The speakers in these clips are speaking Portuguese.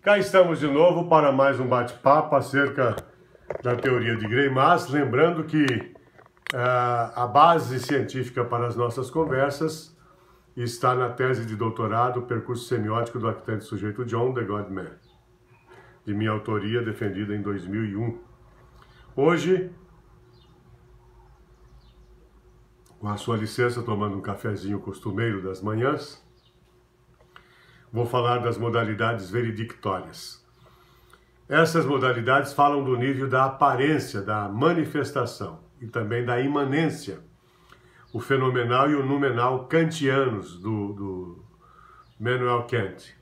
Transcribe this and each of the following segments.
Cá estamos de novo para mais um bate-papo acerca da teoria de Greimas, lembrando que a base científica para as nossas conversas está na tese de doutorado, Percurso Semiótico do Actante Sujeito John, The God Man, de minha autoria, defendida em 2001. Hoje, com a sua licença, tomando um cafezinho costumeiro das manhãs, vou falar das modalidades veredictórias. Essas modalidades falam do nível da aparência, da manifestação e também da imanência, o fenomenal e o noumenal kantianos do Immanuel Kant.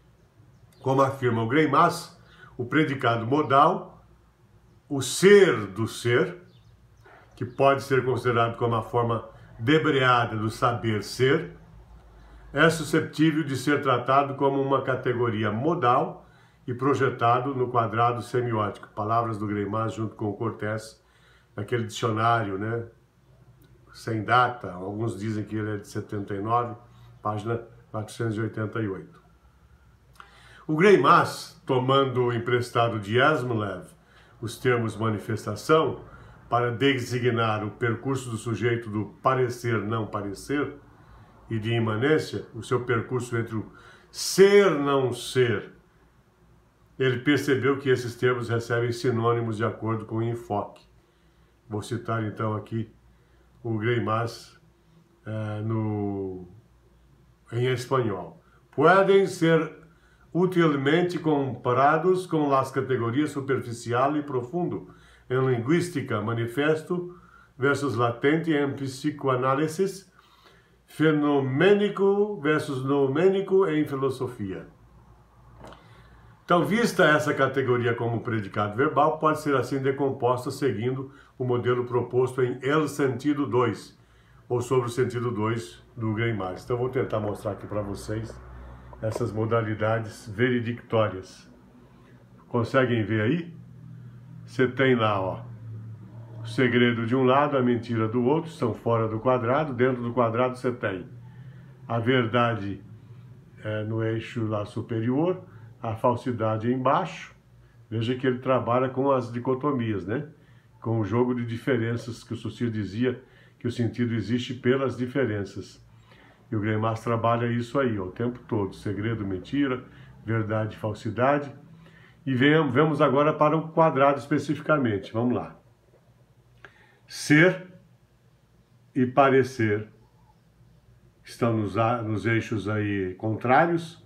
Como afirma o Greimas, o predicado modal, o ser do ser, que pode ser considerado como a forma debreada do saber ser, é susceptível de ser tratado como uma categoria modal e projetado no quadrado semiótico. Palavras do Greimas junto com o Cortés, naquele dicionário, né? Sem data, alguns dizem que ele é de 79, página 488. O Greimas, tomando emprestado de Asmlev os termos manifestação para designar o percurso do sujeito do parecer-não parecer e de imanência, o seu percurso entre o ser-não ser, ele percebeu que esses termos recebem sinônimos de acordo com o enfoque. Vou citar então aqui o Greimas em espanhol. Podem ser utilmente comparados com as categorias superficial e profundo em linguística, manifesto versus latente em psicoanálise, fenomênico versus noumênico em filosofia. Então, vista essa categoria como predicado verbal, pode ser assim decomposta seguindo o modelo proposto em El Sentido 2, ou sobre o sentido 2 do Greimas. Então, vou tentar mostrar aqui para vocês essas modalidades veredictórias. Conseguem ver aí? Você tem lá, ó, o segredo de um lado, a mentira do outro, estão fora do quadrado. Dentro do quadrado você tem a verdade no eixo lá superior, a falsidade embaixo. Veja que ele trabalha com as dicotomias, né? Com o jogo de diferenças, que o Saussure dizia que o sentido existe pelas diferenças. E o Greimas trabalha isso aí, ó, o tempo todo. Segredo, mentira, verdade, falsidade. E vamos agora para o quadrado especificamente. Vamos lá. Ser e parecer estão nos eixos aí contrários.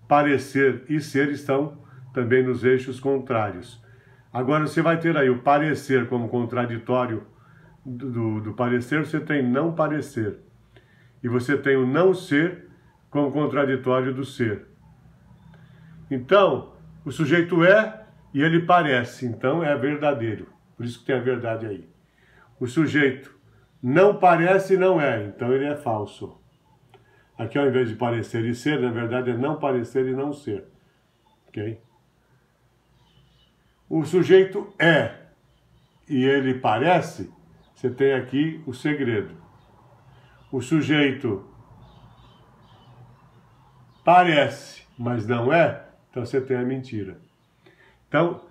Parecer e ser estão também nos eixos contrários. Agora você vai ter aí o parecer como contraditório do parecer, você tem não parecer. E você tem o não ser como contraditório do ser. Então, o sujeito é e ele parece, então é verdadeiro. Por isso que tem a verdade aí. O sujeito não parece e não é, então ele é falso. Aqui, ao invés de parecer e ser, na verdade é não parecer e não ser. Ok? O sujeito é e ele parece, você tem aqui o segredo. O sujeito parece, mas não é, então você tem a mentira. Então,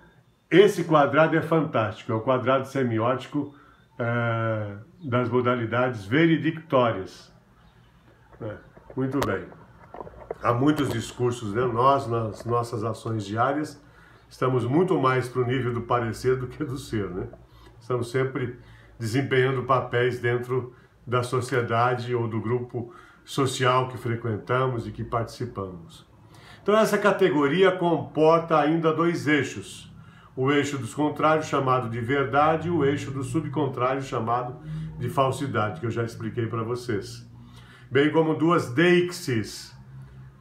esse quadrado é fantástico, é o quadrado semiótico das modalidades veredictórias. Muito bem. Há muitos discursos, né? Nós, nas nossas ações diárias, estamos muito mais para o nível do parecer do que do ser, né? Estamos sempre desempenhando papéis dentro da sociedade ou do grupo social que frequentamos e que participamos. Então, essa categoria comporta ainda dois eixos. O eixo dos contrários, chamado de verdade, e o eixo dos subcontrários, chamado de falsidade, que eu já expliquei para vocês. Bem como duas deixis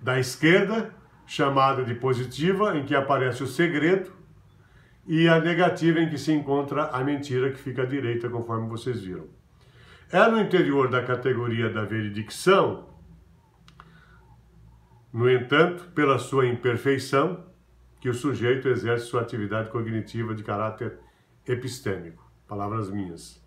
da esquerda, chamada de positiva, em que aparece o segredo, e a negativa, em que se encontra a mentira, que fica à direita, conforme vocês viram. É no interior da categoria da veredicção, no entanto, pela sua imperfeição, que o sujeito exerce sua atividade cognitiva de caráter epistêmico. Palavras minhas.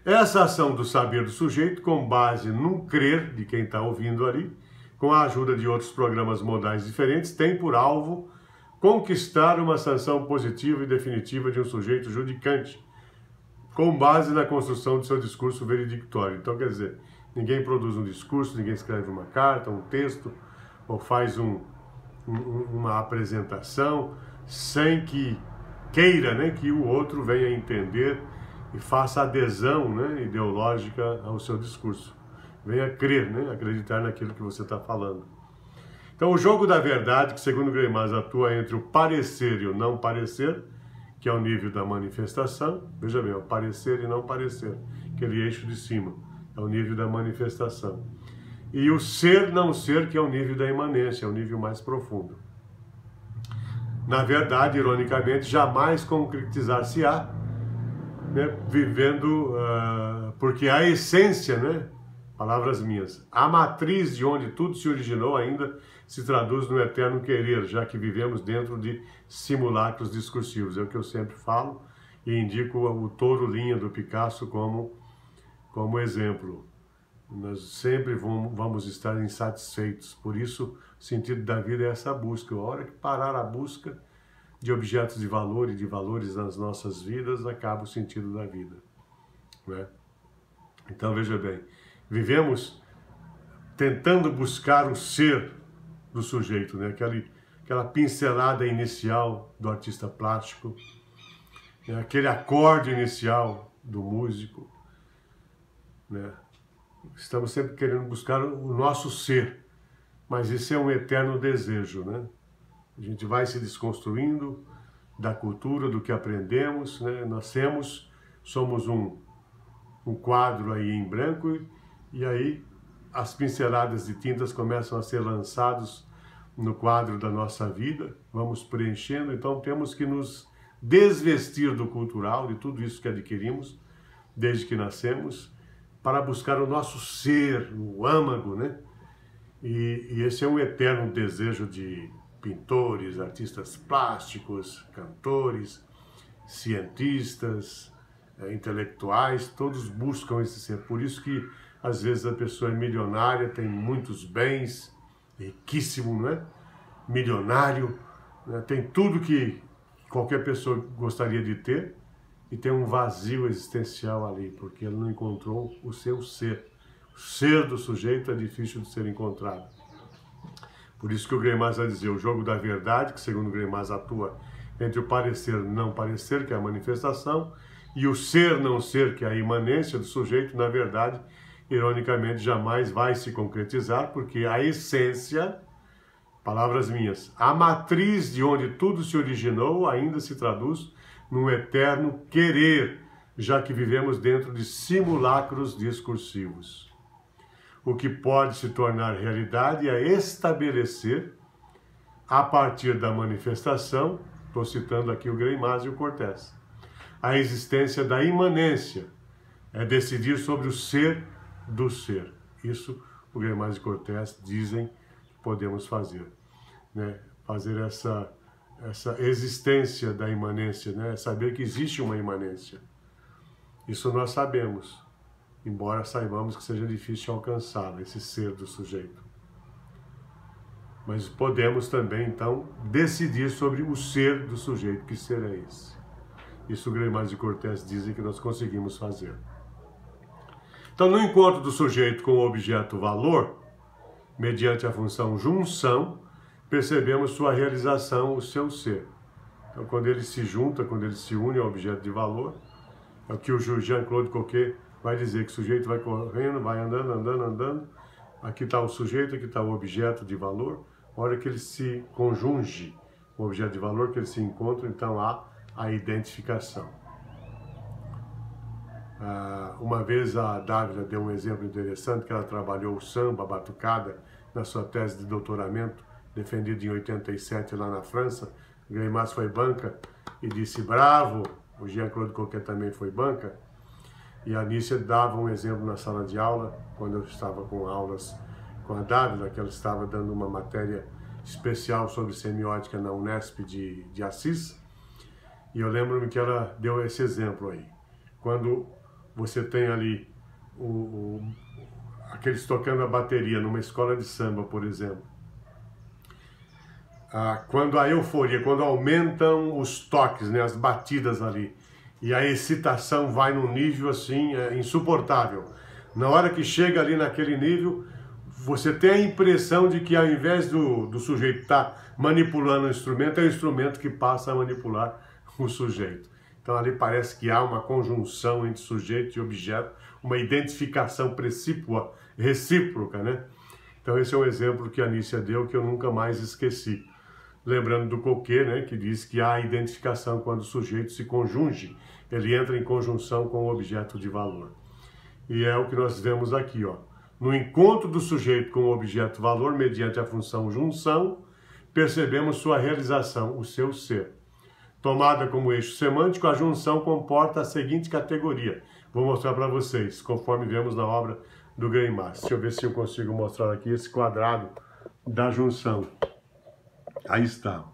Essa ação do saber do sujeito, com base num crer de quem está ouvindo ali, com a ajuda de outros programas modais diferentes, tem por alvo conquistar uma sanção positiva e definitiva de um sujeito judicante, com base na construção de seu discurso veredictório. Então, quer dizer, ninguém produz um discurso, ninguém escreve uma carta, um texto, ou faz uma apresentação, sem que queira, né, que o outro venha entender e faça adesão, né, ideológica ao seu discurso. Venha crer, né, acreditar naquilo que você está falando. Então, o jogo da verdade, que segundo Greimas atua entre o parecer e o não parecer, que é o nível da manifestação, veja bem, o parecer e não parecer, aquele eixo de cima, é o nível da manifestação. E o ser, não ser, que é o nível da imanência, é o nível mais profundo. Na verdade, ironicamente, jamais concretizar-se-á, né, vivendo, porque a essência, né, palavras minhas, a matriz de onde tudo se originou ainda se traduz no eterno querer, já que vivemos dentro de simulacros discursivos. É o que eu sempre falo e indico o touro-linha do Picasso como exemplo. Nós sempre vamos estar insatisfeitos, por isso o sentido da vida é essa busca. A hora que parar a busca de objetos de valor e de valores nas nossas vidas, acaba o sentido da vida, né? Então veja bem, vivemos tentando buscar o ser do sujeito, né? Aquela pincelada inicial do artista plástico, né? Aquele acorde inicial do músico, né? Estamos sempre querendo buscar o nosso ser, mas isso é um eterno desejo, né? A gente vai se desconstruindo da cultura, do que aprendemos, né? Nascemos, somos um quadro aí em branco e aí as pinceladas de tintas começam a ser lançados no quadro da nossa vida, vamos preenchendo, então temos que nos desvestir do cultural, de tudo isso que adquirimos desde que nascemos, para buscar o nosso ser, o âmago, né? E esse é um eterno desejo de pintores, artistas plásticos, cantores, cientistas, intelectuais, todos buscam esse ser. Por isso que às vezes a pessoa é milionária, tem muitos bens, riquíssimo, né? Milionário, né? Tem tudo que qualquer pessoa gostaria de ter, e tem um vazio existencial ali, porque ele não encontrou o seu ser. O ser do sujeito é difícil de ser encontrado. Por isso que o Greimas vai dizer, o jogo da verdade, que segundo o Greimas atua entre o parecer e não parecer, que é a manifestação, e o ser não ser, que é a imanência do sujeito, na verdade, ironicamente, jamais vai se concretizar, porque a essência, palavras minhas, a matriz de onde tudo se originou ainda se traduz num eterno querer, já que vivemos dentro de simulacros discursivos. O que pode se tornar realidade é estabelecer, a partir da manifestação, estou citando aqui o Greimas e o Cortés, a existência da imanência, é decidir sobre o ser do ser. Isso o Greimas e Cortés dizem que podemos fazer, né? Fazer essa existência da imanência, né? Saber que existe uma imanência. Isso nós sabemos, embora saibamos que seja difícil alcançá-la, esse ser do sujeito. Mas podemos também, então, decidir sobre o ser do sujeito. Que ser é esse? Isso Greimas e Cortés dizem que nós conseguimos fazer. Então, no encontro do sujeito com o objeto valor, mediante a função junção, percebemos sua realização, o seu ser. Então, quando ele se junta, quando ele se une ao objeto de valor, é o que o Jean-Claude Coquet vai dizer, que o sujeito vai correndo, vai andando, andando, andando, aqui está o sujeito, aqui está o objeto de valor, a hora que ele se conjunge com o objeto de valor, que eles se encontram, então há a identificação. Uma vez a Dávila deu um exemplo interessante, que ela trabalhou o samba, a batucada, na sua tese de doutoramento, defendida em 87 lá na França. O Greimas foi banca e disse bravo, o Jean-Claude Coquet também foi banca, e a Nícia dava um exemplo na sala de aula, quando eu estava com aulas com a Dávila, que ela estava dando uma matéria especial sobre semiótica na Unesp de Assis, e eu lembro-me que ela deu esse exemplo aí. Quando você tem ali aqueles tocando a bateria numa escola de samba, por exemplo. Quando a euforia, quando aumentam os toques, né, as batidas ali, e a excitação vai num nível assim insuportável. Na hora que chega ali naquele nível, você tem a impressão de que ao invés do sujeito estar manipulando o instrumento, é o instrumento que passa a manipular o sujeito. Então ali parece que há uma conjunção entre sujeito e objeto, uma identificação recíproca, né? Então esse é um exemplo que a Nícia deu que eu nunca mais esqueci. Lembrando do Coquet, né, que diz que há identificação quando o sujeito se conjunge, ele entra em conjunção com o objeto de valor. E é o que nós vemos aqui, ó. No encontro do sujeito com o objeto valor, mediante a função junção, percebemos sua realização, o seu ser. Tomada como eixo semântico, a junção comporta a seguinte categoria. Vou mostrar para vocês, conforme vemos na obra do Greimas. Deixa eu ver se eu consigo mostrar aqui esse quadrado da junção. Aí está.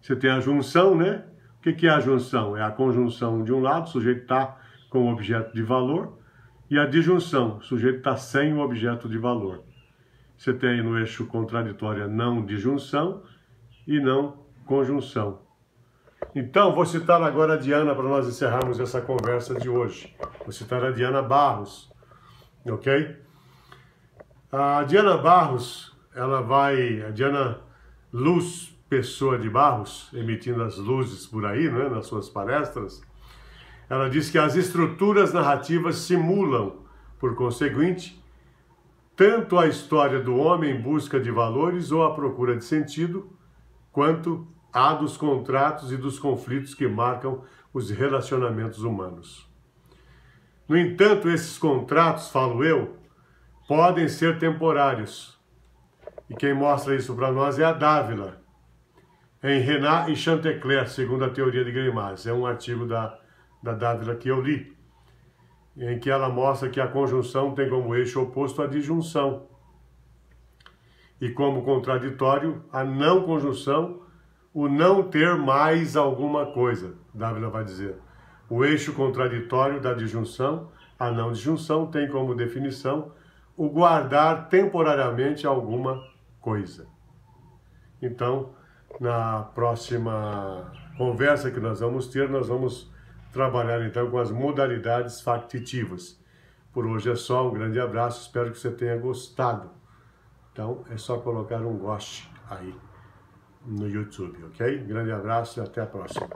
Você tem a junção, né? O que é a junção? É a conjunção de um lado, o sujeito está com o objeto de valor, e a disjunção, o sujeito está sem o objeto de valor. Você tem no eixo contraditório a não disjunção e não conjunção. Então, vou citar agora a Diana para nós encerrarmos essa conversa de hoje. Vou citar a Diana Barros, ok? A Diana Barros, a Diana Luz Pessoa de Barros, emitindo as luzes por aí, né, nas suas palestras, ela diz que as estruturas narrativas simulam, por conseguinte, tanto a história do homem em busca de valores ou à procura de sentido, quanto a dos contratos e dos conflitos que marcam os relacionamentos humanos. No entanto, esses contratos, falo eu, podem ser temporários. E quem mostra isso para nós é a Dávila, em Renan e Chantecler, segundo a teoria de Greimas. É um artigo da Dávila que eu li, em que ela mostra que a conjunção tem como eixo oposto a disjunção. E como contraditório, a não conjunção, o não ter mais alguma coisa, Dávila vai dizer. O eixo contraditório da disjunção, a não disjunção, tem como definição o guardar temporariamente alguma coisa. Então, na próxima conversa que nós vamos ter, nós vamos trabalhar então com as modalidades factitivas. Por hoje é só, um grande abraço, espero que você tenha gostado. Então, é só colocar um goste aí no YouTube, ok? Grande abraço e até a próxima.